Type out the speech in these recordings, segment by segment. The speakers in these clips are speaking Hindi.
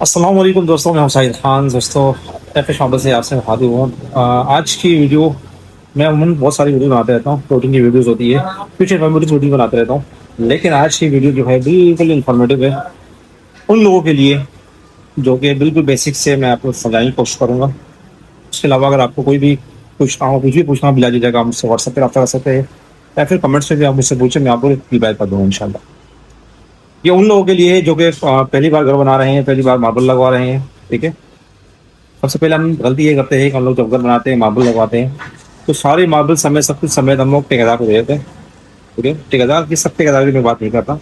अस्सलाम वालेकुम दोस्तों, मैं हूं साहिद खान। दोस्तों एफ शाबा से आपसे हाजिर हूँ। आज की वीडियो मैं अमूमन बहुत सारी वीडियो बनाते रहता हूँ, प्रोटीन की वीडियोस होती है, कुछ इन्फॉर्मेटिव वीडियो बनाते रहता हूँ। लेकिन आज की वीडियो जो है बिल्कुल इन्फॉर्मेटिव है उन लोगों के लिए जो कि बिल्कुल बेसिक से मैं आपको समझाने की कोशिश करूँगा। उसके अलावा अगर आपको कोई भी पूछना हो, कुछ भी पूछना हो, बिला दीजिएगा, आप मुझसे व्हाट्सएप पर रब्ता कर सकते हैं या फिर कमेंट्स में भी आप मुझसे पूछे, मैं आपको रिप्लाई कर दूँगा इंशाल्लाह। ये उन लोगों के लिए है जो कि पहली बार घर बना रहे हैं, पहली बार मार्बल लगवा रहे हैं। ठीक है, सबसे पहले हम गलती ये करते हैं कि हम लोग जब घर बनाते हैं, मार्बल लगवाते हैं, तो सारे मार्बल समय सब कुछ समय हम लोग ठेकेदार को दे देते हैं। ठीक है, ठेकेदार की सब ठेकेदार की मैं बात नहीं करता।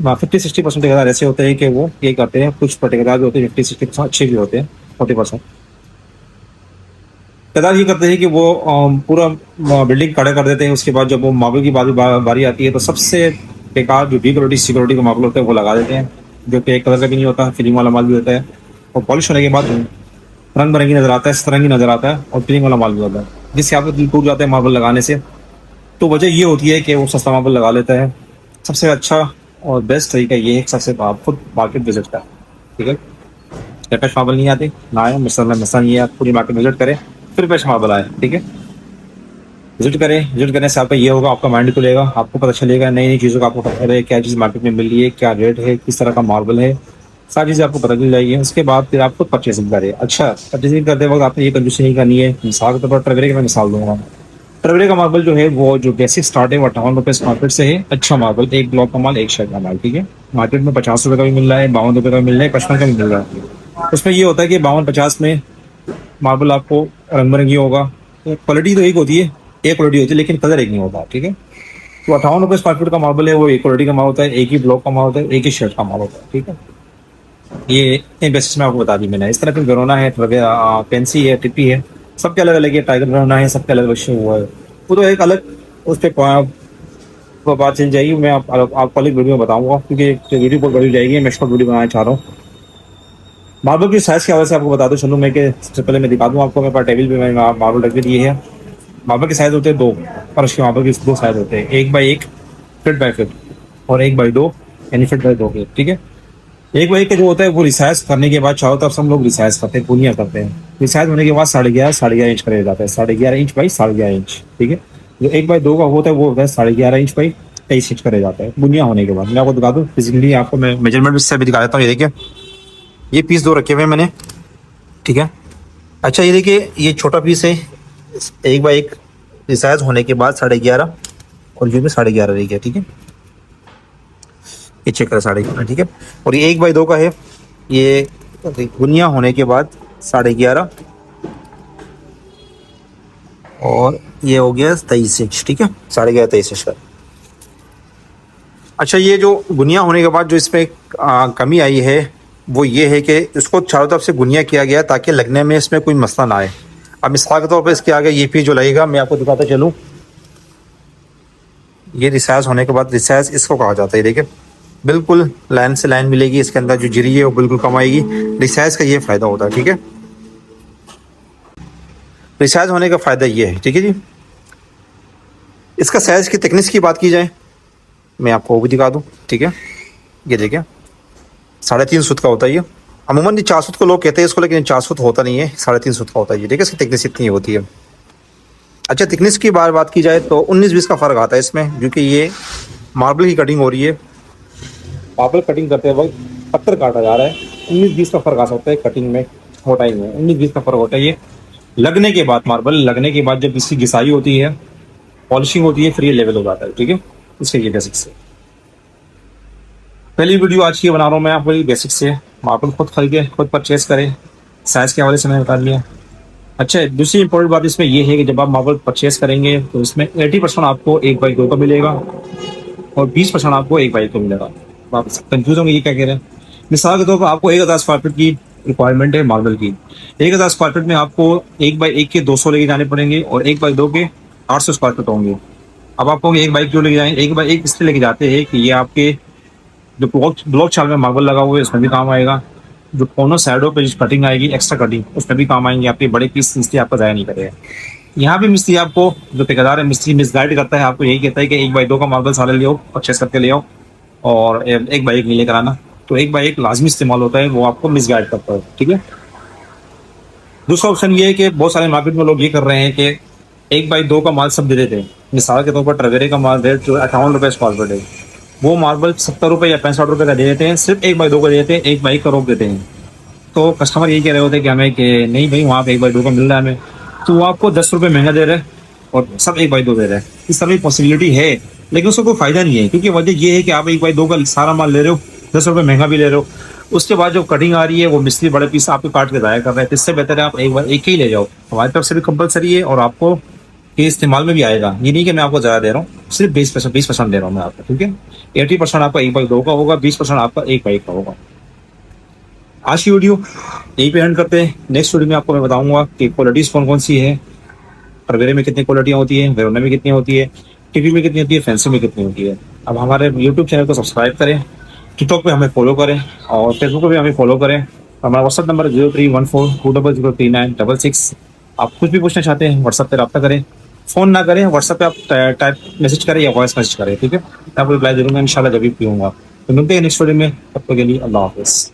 50-60% ठेकेदार ऐसे होते हैं कि वो ये करते हैं, कुछ ठेकेदार जो होते हैं 50-60% अच्छे भी होते हैं। 40% ठेकेदार ये करते हैं कि वो पूरा बिल्डिंग खड़ा कर देते हैं। उसके बाद जब वो मार्बल की बारी आती है तो सबसे बेकार जो बी क्वालिटी सी क्वालिटी का मार्बल होता है वो लगा देते हैं, जो कि एक कलर का भी नहीं होता, फिलिंग वाला माल भी होता है, और पॉलिश होने के बाद रंग बिरंगी नजर आता है, सतरंगी नजर आता है, और फिलिंग वाला माल भी होता है, जिससे आपका दिल टूट जाता है मार्बल लगाने से। तो वजह ये होती है कि वो सस्ता मार्बल लगा लेता है। सबसे अच्छा और बेस्ट तरीका ये है कि सबसे आप खुद मार्केट विजिट करें। ठीक है, पेश मार्बल नहीं आते ना आए, मिसल नहीं है, आप पूरी मार्केट विजिट करें फिर पेश मार्बल आए। ठीक है, विजिट करें, विजिट करने से आपका ये होगा, आपका माइंड खुलेगा, आपको पता चलेगा नई नई चीज़ों का आपको पता चलेगा, क्या चीज़ मार्केट में मिल रही है, क्या रेट है, किस तरह का मार्बल है, सारी चीज़ें आपको पता चल जाएगी। उसके बाद फिर आपको परचेसिंग करें। अच्छा, परचेसिंग करते वक्त आपने ये कंजूसी नहीं करनी है। मिसाल के तौर पर ट्रेवरे की मैं मिसाल दूंगा। ट्रेवरे का मार्बल जो है वो जो बेसिक स्टार्ट है वो 58 रुपये स्क्वायर फीट से है। अच्छा मार्बल, एक ब्लॉक का माल, एक शेड का माल। ठीक है, मार्केट में 50 रुपये का भी मिल रहा है, 52 रुपये का भी मिल रहा है, 55 का भी मिल रहा है। उसमें ये होता है कि 52-50 में मार्बल आपको रंग बिरंगी होगा, तो क्वालिटी तो एक होती है, एक क्वालिटी होती है, लेकिन कलर एक नहीं होता। ठीक है, तो 58 रुपये स्क्वायर फीट का मार्बल है, वो एक क्वालिटी का माल होता है, एक ही ब्लॉक का माल होता है, एक ही शेड का माल होता है। ठीक है, ये बेसिस में आपको बता दी मैंने। इस तरह फिर वेरोना है, पेंसी है, टिप्पी है, सबके अलग अलग है, टाइगर वेरोना है, सबके अलग अलग शो हुआ है। वो तो एक अलग उस पर बात चल जाएगी, मैं आपको अलग वीडियो में बताऊंगा, क्योंकि वीडियो बहुत बड़ी हो जाएगी, मैं शॉर्ट वीडियो बनाना चाह रहा हूँ। मार्बल की साइज की वजह से आपको बता दूं चलूँ मैं कि सबसे पहले मैं दिखा दूं आपको, मेरे पास टेबल पे मैंने मार्बल रख के दिए है। मार्बल के साइज होते हैं दो, फर्श के मार्बल के दो साइज होते हैं, 1x1 फीट बाई फीट, और 1x2 यानी फीट बाई 2 के। ठीक है, 1x1 का जो होता है वो रिसाइज करने के बाद चारों तरफ से हम लोग रिसाइज करते हैं, पुनिया करते हैं। रिसाइज होने के बाद 11.5 इंच का रह जाता है, 11.5 इंच बाई 11.5 इंच। ठीक है, जो 1x2 का होता है वो होता है 11.5 इंच बाई 23 इंच का रह जाता है बुनिया होने के बाद। मैं आपको दिखा दूँ फिजिकली, आपको मैं मेजरमेंट से भी दिखा देता हूँ। ये देखिए, ये पीस दो रखे हुए हैं मैंने। ठीक है, अच्छा ये देखिए, ये छोटा पीस है, 1x1 रिसाइज होने के बाद 11.5, और ये भी 11.5 रह गया। ठीक है, ये चेक करें 11.5। ठीक है, और ये 1x2 का है, ये गुनिया होने के बाद 11.5, और ये हो गया 23 इंच। ठीक है, 11.5 23 इंच का। अच्छा, ये जो गुनिया होने के बाद जो इसमें कमी आई है वो ये है कि इसको चारों तरफ से गुनिया किया गया ताकि लगने में इसमें कोई मसला ना आए। अब मिसाल के तौर पर इसके आगे ये पीस जो लगेगा, मैं आपको दिखाता चलूँ। ये रिसाइज होने के बाद, रिसाइज इसको कहा जाता है, देखिए बिल्कुल लाइन से लाइन मिलेगी, इसके अंदर जो जिरी है वो बिल्कुल कम आएगी। रिसाइज का ये फ़ायदा होता है। ठीक है, रिसाइज होने का फ़ायदा ये है। ठीक है जी, इसका साइज़ की थिकनेस की बात की जाए, मैं आपको वो भी दिखा दूँ। ठीक है, ये देखिए 3.5 फुट का होता है ये। अमूमन ये 4 फुट को लोग कहते हैं इसको, लेकिन 4 फुट होता नहीं है, 3.5 फुट का होता है ये। ठीक है, इसकी थिकनेस इतनी होती है। अच्छा, थिकनेस की बात की जाए तो 19-20 का फ़र्क आता है इसमें, क्योंकि ये मार्बल की कटिंग हो रही है। मार्बल कटिंग करते वक्त पत्थर काटा जा रहा है, 19-20 का फ़र्क आ सकता है कटिंग में, मोटाई में 19-20 का फ़र्क होता है। ये लगने के बाद, मार्बल लगने के बाद जब इसकी घिसाई होती है, पॉलिशिंग होती है, फिर ये लेवल हो जाता है। ठीक है, इसके ये बेसिक से पहली वीडियो आज की बना रहा हूँ मैं आपको, बेसिक से। मार्बल खुद खरीदे, खुद परचेस करें, साइज़ के हवाले से मैंने बता दिया। अच्छा, दूसरी इंपॉर्टेंट बात इसमें यह है कि जब आप मार्बल परचेस करेंगे तो इसमें 80% आपको 1x2 का मिलेगा, और 20% आपको 1x1 का मिलेगा। आप कंफ्यूज होंगे ये क्या कह रहे हैं। मिसाल के तौर पर आपको 1000 स्क्वायर फीट की रिक्वायरमेंट है मार्बल की, 1000 स्क्वायर फीट में आपको 1x1 के 200 लेके जाने पड़ेंगे, और 1x2 के 800 स्क्वायर फीट होंगे। अब आपको 1x क्यों लेके जाएंगे, 1x1 इसलिए लेके जाते हैं कि ये आपके जो ब्लॉक चाल में मार्बल लगा हुआ है उसमें भी काम आएगा, जो कोनों साइडों पे जो कटिंग आएगी, एक्स्ट्रा कटिंग, उसमें भी काम आएंगे। आपके बड़े पीस मिस्त्री आपका ज़ाया नहीं करेगा। यहाँ भी मिस्त्री आपको, जो ठेकेदार है, मिस्त्री मिसगाइड करता है, आपको यही कहता है कि 1x2 का मार्बल सारे ले आओ, परचेस करके ले आओ, और 1x1 नहीं लेकर आना। तो 1x1 लाजमी इस्तेमाल होता है, वो आपको मिसगाइड करता है, ठीक है। दूसरा ऑप्शन ये है कि बहुत सारे मार्केट में लोग ये कर रहे हैं कि 1x2 का माल सब दे देते हैं। मिसाल के तौर पर ट्रवेरे का माल रेट जो 58 रुपये स्क्वायर फीट है, वो मार्बल 70 रुपये या 65 रुपये का दे देते हैं, सिर्फ 1x2 का दे देते हैं, 1x1 का रोक देते हैं। तो कस्टमर यही कह रहे होते हैं कि हमें कि नहीं भाई वहाँ पे 1x2 का मिल रहा है हमें, तो वो आपको 10 रुपये महंगा दे रहे हैं और सब 1x2 दे रहे हैं। इस तरह की पॉसिबिलिटी है, लेकिन उसका कोई फायदा नहीं है, क्योंकि वजह ये है कि आप 1x2 का सारा माल ले रहे हो, 10 रुपये महंगा भी ले रहे हो, उसके बाद जो कटिंग आ रही है वो मिस्त्री बड़े पीस आपको काट के ज़ाया कर रहे हैं। तो इससे बेहतर है आप एक बार एक ही ले जाओ। हमारी तरफ से भी कंपलसरी है और आपको ये इस्तेमाल में भी आएगा। ये नहीं कि मैं आपको ज़्यादा दे रहा हूँ, सिर्फ 20% दे रहा हूँ मैं आपको, ठीक है। 80% आपका 1x2 का होगा, 20% आपका 1x1 का होगा। आज की वीडियो यहीं पे एंड करते हैं। नेक्स्ट वीडियो में आपको मैं बताऊंगा कि क्वालिटीज़ कौन कौन सी है, ट्रवेरे में कितनी क्वालिटियाँ होती है, वेरोना में कितनी होती है, टीवी में कितनी होती है, फैंसी में कितनी होती है। अब हमारे यूट्यूब चैनल को सब्सक्राइब करें, टिकटॉक पे हमें फॉलो करें और फेसबुक पे भी हमें फॉलो करें। हमारा व्हाट्सअप नंबर 0314200396। आप कुछ भी पूछना चाहते हैं व्हाट्सअप पे रब्ता करें, फ़ोन ना करें, व्हाट्सअप पे आप टाइप मैसेज करें या वॉइस मैसेज करें, ठीक है। मैं आपको रिप्लाई दे दूँगा इंशाल्लाह जब भी फ्री होऊंगा। तो मिलते हैं नेक्स्ट वीडियो में, तब तक के लिए अल्लाह हाफिज़।